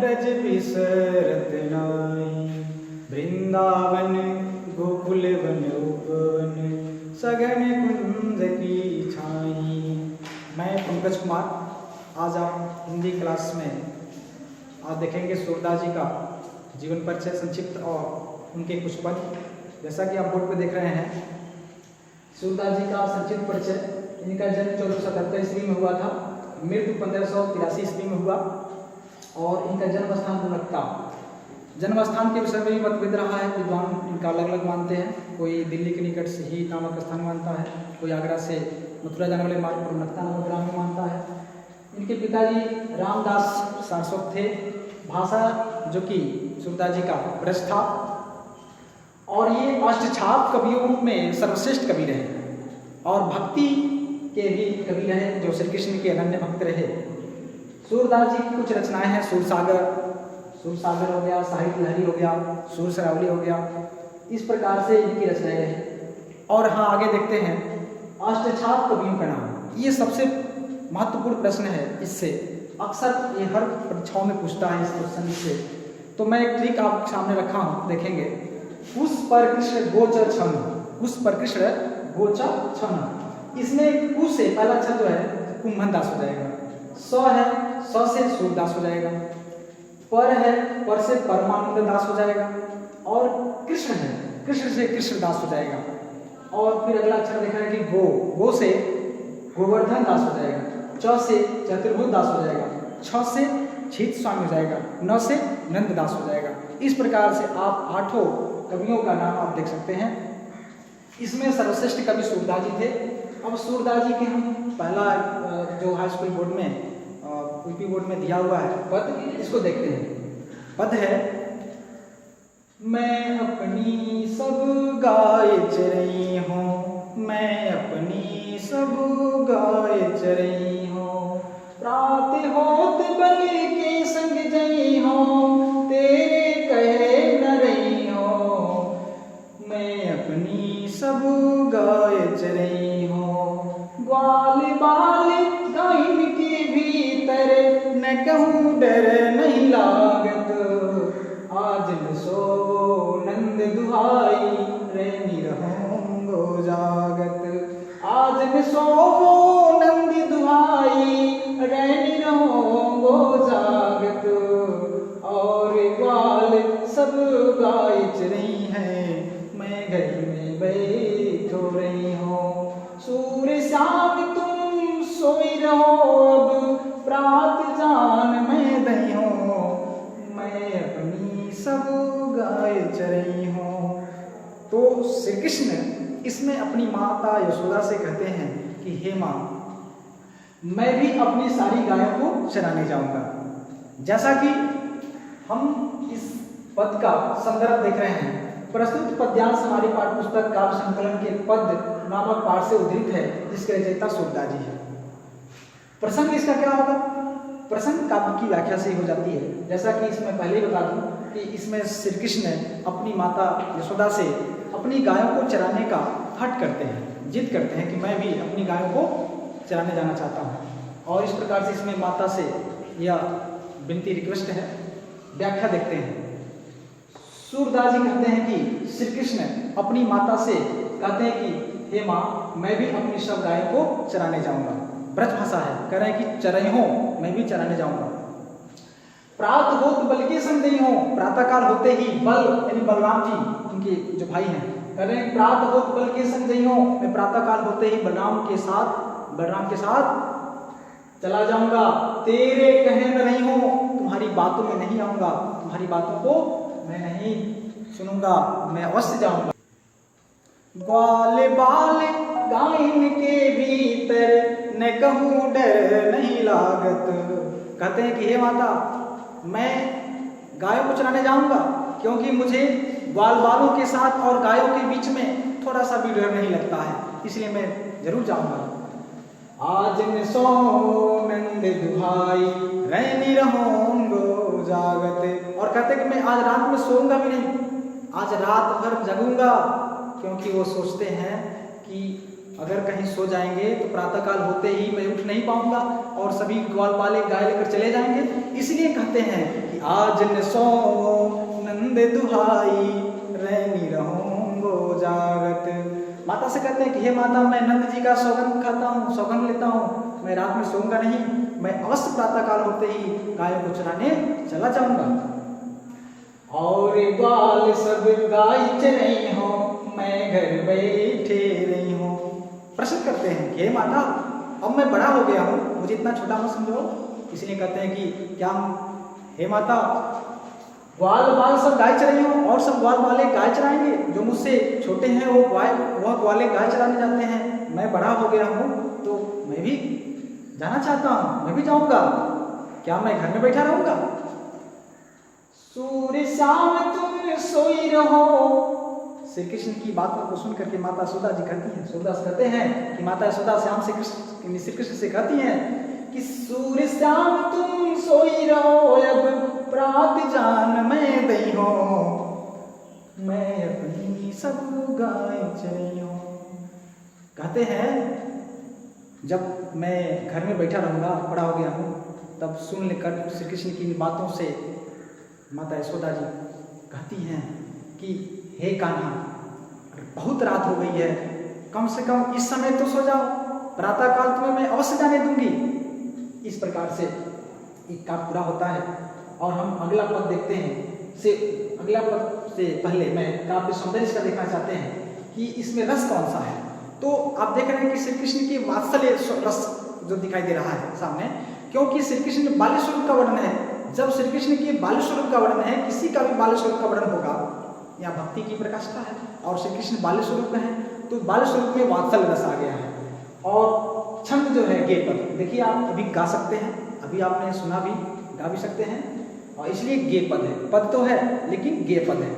ब्रज बिसरत नाई, वृंदावन गोकुल वन उपवन, सघन कुंज की छाई। मैं पंकज कुमार, आज आप हिंदी क्लास में आज देखेंगे सूरदास जी का जीवन परिचय संक्षिप्त और उनके कुछ पद। जैसा कि आप बोर्ड पर देख रहे हैं, सूरदास जी का संक्षिप्त परिचय। इनका जन्म 1477 ईस्वी में हुआ था, मृत्यु 1583 ईस्वी में हुआ और इनका जन्म स्थान पुनक्ता। जन्म स्थान के विषय में भी मतभेद रहा है, विद्वान इनका अलग अलग मानते हैं। कोई दिल्ली के निकट से ही नामक स्थान मानता है, कोई आगरा से मथुरा जाने वाले मार्ग पर नक्ता नामक ग्राम में मानता है। इनके पिताजी रामदास सारस्वत थे। भाषा जो कि सूरदास जी का ब्रज था और ये अष्टछाप कवियों में सर्वश्रेष्ठ कवि रहे और भक्ति के भी कवि रहे, जो श्री कृष्ण के अनन्य भक्त रहे। सूरदास जी की कुछ रचनाएं हैं, सूरसागर हो गया, साहित्य लहरी हो गया, सूर सरावली हो गया, इस प्रकार से इनकी रचनाएं रही। और हाँ, आगे देखते हैं अष्टछाप कवियों का नाम। ये सबसे महत्वपूर्ण प्रश्न है, इससे अक्सर ये हर परीक्षाओं में पूछता है इस क्वेश्चन से। तो मैं एक ट्रिक आपके सामने रखा हूँ, देखेंगे। कुश पर कृष्ण गोचर छम, कुश पर कृष्ण गोचर छम। इसमें कुश से पहला अक्षर जो है कुंभन दास हो जाएगा, स है स से सूरदास हो जाएगा, पर है पर से परमानंद दास हो जाएगा और कृष्ण है कृष्ण से कृष्णदास हो जाएगा। और फिर अगला अक्षर देखा है कि गो से गोवर्धन दास हो जाएगा, च से चतुर्भुज दास हो जाएगा, छ से छीत स्वामी हो जाएगा, न से नंद दास हो जाएगा। इस प्रकार से आप 8 कवियों का नाम आप देख सकते हैं। इसमें सर्वश्रेष्ठ कवि सूरदास जी थे। अब सूरदास जी के हम पहला जो हाई स्कूल बोर्ड में यूपी बोर्ड में दिया हुआ है पद, इसको देखते हैं। पद है, मैं अपनी सब गाय चरई हूँ, मैं अपनी सब गाय चरई हूँ, प्रात होत बन के संग जई हूँ, तेरे कहे न रही हूँ, मैं अपनी सब गाय चरई हूँ, ग्वाल बाल गाइन के भीतर न कहूँ डर नहीं लागत, आज न सोवो नंद दुहाई रहनी रहूंगो जागत, आज न सोवो नंद दुहाई रहनी रहूंगो जागत, और ग्वाल सब गाय चरई है, मैं घर में बैठो रही हूँ, सूर्य शाम तुम सोई रहो, अब प्रात जान मैं दई हूँ, मैं अपनी सब गाय चरई हूँ। तो श्री कृष्ण इसमें अपनी माता यशोदा से कहते हैं कि हे माँ, मैं भी अपनी सारी गायों को चराने जाऊंगा। जैसा कि हम इस पद का संदर्भ देख रहे हैं, प्रस्तुत पद्यांश हमारी पाठ्यपुस्तक काव्य संकलन के पद नामक पाठ से उद्धृत है, जिसके रचयिता सूरदास जी है। प्रसंग इसका क्या होगा? प्रसंग काव्य की व्याख्या से ही हो जाती है। जैसा कि इसमें पहले ही बता दूं कि इसमें श्री कृष्ण अपनी माता यशोदा से अपनी गायों को चराने का हट करते हैं, जिद करते हैं कि मैं भी अपनी गायों को चराने जाना चाहता हूँ। और इस प्रकार से इसमें माता से यह विनती रिक्वेस्ट है। व्याख्या देखते हैं। सूरदास जी कहते हैं कि श्री कृष्ण अपनी माता से कहते हैं कि हे माँ, मैं भी अपनी सब गायों को चराने जाऊंगा। ब्रज भाषा है, कह रहे हैं कि चरई हो, मैं भी चराने जाऊंगा। प्रात होत बल के संग गई हो, प्रातःकाल होते ही बल यानी बलराम जी उनके जो भाई हैं, कह रहे हैं प्रात होत बल के संग गई हो, मैं प्रातःकाल होते ही बलराम के साथ चला जाऊंगा, तेरे कहे न नहीं हो, तुम्हारी बातों में नहीं आऊंगा, तुम्हारी बातों को मैं नहीं सुनूंगा, मैं अवश्य जाऊंगा। ग्वाल बाल गाइन के भीतर न कहूँ डर नहीं लागत, कहते हैं कि हे माता, मैं गायों को चराने जाऊंगा क्योंकि मुझे ग्वाल बालों के साथ और गायों के बीच में थोड़ा सा भी डर नहीं लगता है, इसलिए मैं जरूर जाऊंगा। आज न सो नंद दुहाई रहनी रहूंगो जागत, और कहते कि मैं आज रात में सोऊंगा भी नहीं, आज रात भर जगूंगा, क्योंकि वो सोचते हैं कि अगर कहीं सो जाएंगे तो प्रातःकाल होते ही मैं उठ नहीं पाऊंगा और सभी ग्वाल वाले गाय लेकर चले जाएंगे। इसलिए कहते हैं कि आज न सो नंद दुहाई रहनी रहूंगो जागत। माता से कहते हैं कि हे माता, मैं नंद जी का सौगंध खाता हूँ, सौगंध लेता हूँ, मैं रात में सोऊंगा नहीं, मैं अवश्य प्रातःकाल होते ही गायों को चराने चला जाऊंगा। और ग्वाल सब गाय चरई हो, मैं घर बैठे रही हूँ। प्रश्न करते हैं कि हे माता, अब मैं बड़ा हो गया हूँ, मुझे इतना छोटा मत समझो। इसलिए कहते हैं कि क्या हे माता, ग्वाल बाल सब गाय चराई हो और सब ग्वाल वाले गाय चराएंगे, जो मुझसे छोटे हैं वह ग्वाले गाय चराने जाते हैं। मैं बड़ा हो गया हूँ तो मैं भी जाना चाहता हूँ, मैं भी जाऊंगा, क्या मैं घर में बैठा रहूंगा? सूर्य शाम तुम सोई रहो। श्री कृष्ण की बातों को सुन करके माता यशोदा जी कहती हैं, सूरदास कहते हैं कि माता यशोदा श्याम से कृष्ण श्री कृष्ण से कहती हैं कि सूर्य श्याम तुम सोई रहो, अब प्रात जान मैं दई हो, मैं अपनी सब गाय चरई हूं। कहते हैं जब मैं घर में बैठा रहूंगा, बड़ा हो गया हूं, तब सुन लेकर श्री कृष्ण की बातों से माता यशोदा जी कहती हैं कि हे कान्हा, बहुत रात हो गई है, कम से कम इस समय तो सो जाओ, प्रातःकाल तुम्हें मैं अवश्य जाने दूंगी। इस प्रकार से एक काव्य पूरा होता है और हम अगला पद देखते हैं। अगला पद से पहले मैं काव्य सौंदर्य का देखना चाहते हैं कि इसमें रस कौन सा है। तो आप देख रहे हैं कि श्री कृष्ण की वात्सल्य रस जो दिखाई दे रहा है सामने, क्योंकि श्री कृष्ण के बाल्य स्वरूप का वर्णन है। जब श्री कृष्ण के बाल्य स्वरूप का वर्णन है, किसी का भी बाल्य स्वरूप का वर्णन होगा, यहाँ भक्ति की प्रकाष्ठा है और श्री कृष्ण बाल्य स्वरूप का है, तो बाल्य स्वरूप में वात्सल्य रस आ गया है। और छंद जो है गे पद, देखिए आप अभी गा सकते हैं, अभी आपने सुना भी, गा भी सकते हैं, और इसलिए गे पद है। पद तो है लेकिन गे पद है।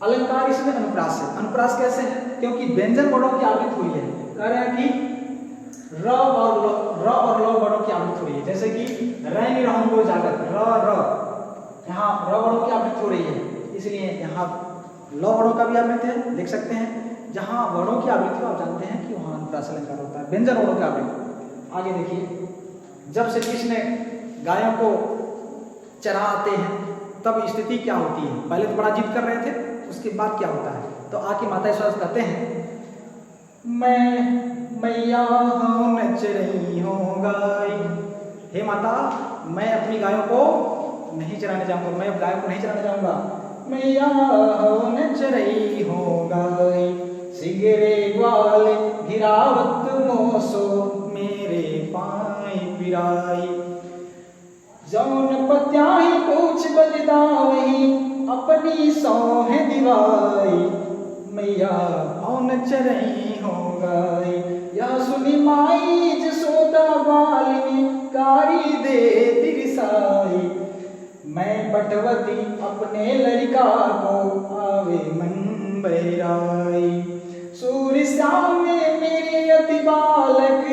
अलंकार इसमें अनुप्रास है। अनुप्रास कैसे है? क्योंकि व्यंजन वर्णों की आवृत्ति हुई है। कह रहे हैं कि र और ल वर्णों की आवृत्ति हो रही है, जैसे कि रहनी रहूंगो जागत, र यहाँ र वर्णों की आवृत्ति हो रही है, इसलिए यहाँ ल वर्णों का भी आवृत्ति है। देख सकते हैं जहाँ वर्णों की आवृत्ति आप जानते हैं कि वहाँ अनुप्रास अलंकार होता है, व्यंजन वर्णों की आवृत्ति। आगे देखिए, जब श्री कृष्ण गायों को चराते हैं तब स्थिति क्या होती है? पहले तो बड़ा जिद कर रहे थे, उसके बाद क्या होता है? तो आके माता यशोदा कहते हैं, मैं मैया हूँ नच रही हूँ गाय। हे माता, मैं अपनी गायों को नहीं चराने जाऊंगा, मैं गायों को नहीं चराने जाऊंगा। मैया हूँ नच रही हूँ गाय, सिगरे ग्वाल गिरावत मोसो, मेरे पाई पिराई। जौन पत्याही पूछ बलिदावही, अपनी सौह दिवाई। मैया हूँ नच रही हूँ गाय, यह सुनी माई जसोदा बालिनी, कारी दे तिरसाई। मैं बटवती अपने लड़का को, आवे मन बहराई। सूर्य सामने मेरे अति बालक,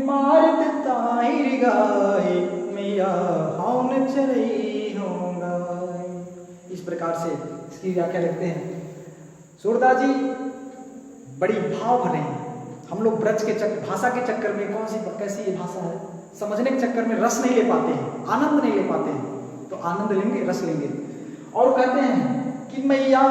मारत ताहिर गाय। मैया हूँ नच रही हूँ गाय। इस प्रकार से इसकी व्याख्या लिखते हैं सूरदास जी, बड़ी भाव भरे हैं। हम लोग ब्रज के भाषा के चक्कर में, कैसी ये भाषा है, समझने के चक्कर में रस नहीं ले पाते हैं, आनंद नहीं ले पाते हैं। तो आनंद लेंगे, रस लेंगे। और कहते हैं कि मैया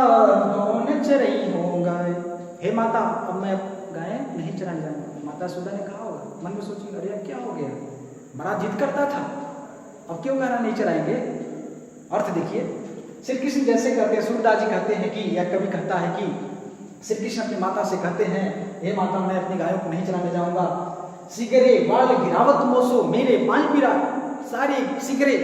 नच रही हूँ गाय। हे माता, अब मैं गाय नहीं चराने जाऊंगा। माता यशोदा ने कहा होगा, मन में सोचेंगे, अरे क्या हो गया, बड़ा जिद करता था, अब क्यों गाना नहीं चराएंगे? अर्थ देखिए, श्री कृष्ण जैसे कहते हैं, सूरदास जी कहते हैं कि, या कभी कहता है कि श्री कृष्ण अपनी माता से कहते हैं, हे माता, मैं अपनी गायों को नहीं चराने जाऊंगा। सिगरे वाल गिरावत मोसो, मेरे पाई पिरा। सारे सिगरे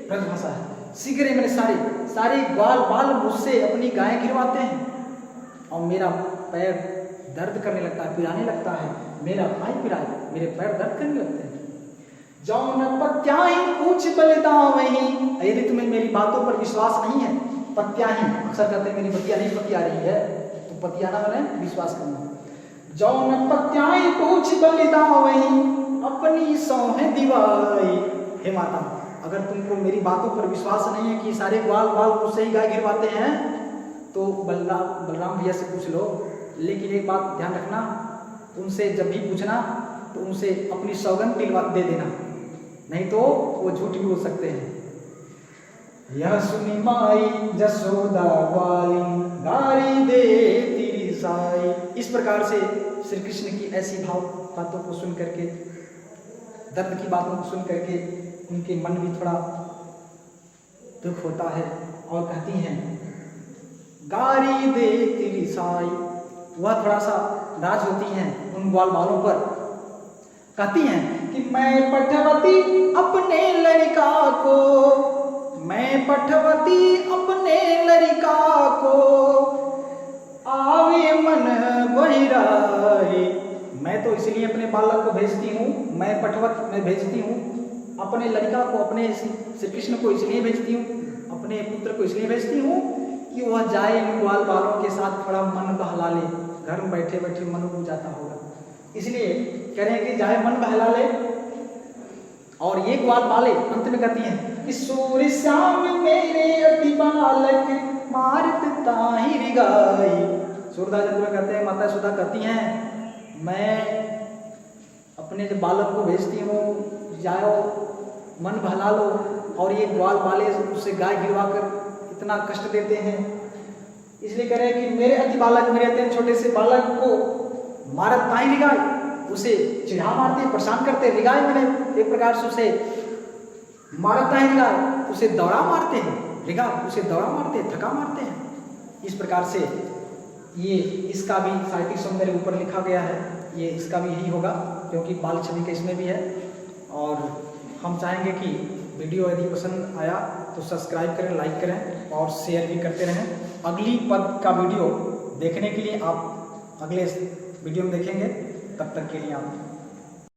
ब्रजभाषा है, सिगरे मेरे सारे ग्वाल बाल मुझसे अपनी गायें गिरवाते हैं और मेरा पैर दर्द करने लगता है, पिराने लगता है। मेरा पाई पिराए, मेरे पैर दर्द करने लगते हैं। जौन पत्याही पूछ बलिदावही। यदि तुम्हें मेरी बातों पर विश्वास नहीं है, पत्याही अक्सर कहते हैं मेरी बतिया नहीं पतिया रही है, तो पतियाना मैंने विश्वास करना। जौन पत्याही पूछ बलिदावही, अपनी सौह दिवाई। हे माता, अगर तुमको मेरी बातों पर विश्वास नहीं है कि सारे ग्वाल बाल मुझसे ही गाय गिरवाते हैं, तो बलराम भैया से पूछ लो। लेकिन एक बात ध्यान रखना उनसे जब भी पूछना तो उनसे अपनी सौगंध दिलवा दे देना, नहीं तो वो झूठ भी बोल सकते हैं। यह सुनी माई जसोदा वाली गारी दे तेरी साई। इस प्रकार से श्री कृष्ण की ऐसी भाव बातों को सुन करके, दर्द की बातों को सुन करके उनके मन भी थोड़ा दुख होता है और कहती हैं गारी दे तेरी साई। वह थोड़ा सा नाराज होती हैं उन ग्वाल बालों पर, कहती हैं कि मैं पठवती अपने लड़का को, मैं पठवती अपने लड़का को, आवे मन बहिराई। मैं तो इसलिए अपने बालक को भेजती हूँ, मैं पठवत मैं भेजती हूँ अपने लड़का को, अपने श्री कृष्ण को इसलिए भेजती हूँ, अपने पुत्र को इसलिए भेजती हूँ कि वह जाए इन ग्वाल बालों के साथ थोड़ा मन बहला ले। घर में बैठे बैठे मन उब जाता होगा, इसलिए कह रहे हैं कि जाए मन बहला ले। और ये ग्वाल बाले अंत में कहती हैं कि सूर्य श्याम मेरे अति बालक मारत ताहि रिगाई। सूरदास जंतु में कहते हैं, माता सुधा कहती हैं मैं अपने जो बालक को भेजती हूँ, जाओ मन बहला लो, और ये ग्वाल बाले उससे गाय गिरवा कर इतना कष्ट देते हैं। इसलिए कह रहे हैं कि मेरे अति बालक, मेरे अत्यंत छोटे से बालक को मारत ताहि रिगाई, उसे चिढ़ा मारते हैं, परेशान करते हैं। रिगाई मैंने एक प्रकार से उसे मारत ताहि रिगाई, उसे दौड़ा मारते हैं, रिगा उसे दौड़ा मारते हैं, थका मारते हैं। इस प्रकार से ये इसका भी साहित्यिक सौंदर्य ऊपर लिखा गया है, ये इसका भी यही होगा क्योंकि बाल छवि का इसमें भी है। और हम चाहेंगे कि वीडियो यदि पसंद आया तो सब्सक्राइब करें, लाइक करें और शेयर भी करते रहें। अगली पद का वीडियो देखने के लिए आप अगले वीडियो में देखेंगे, तब तक के लिए आप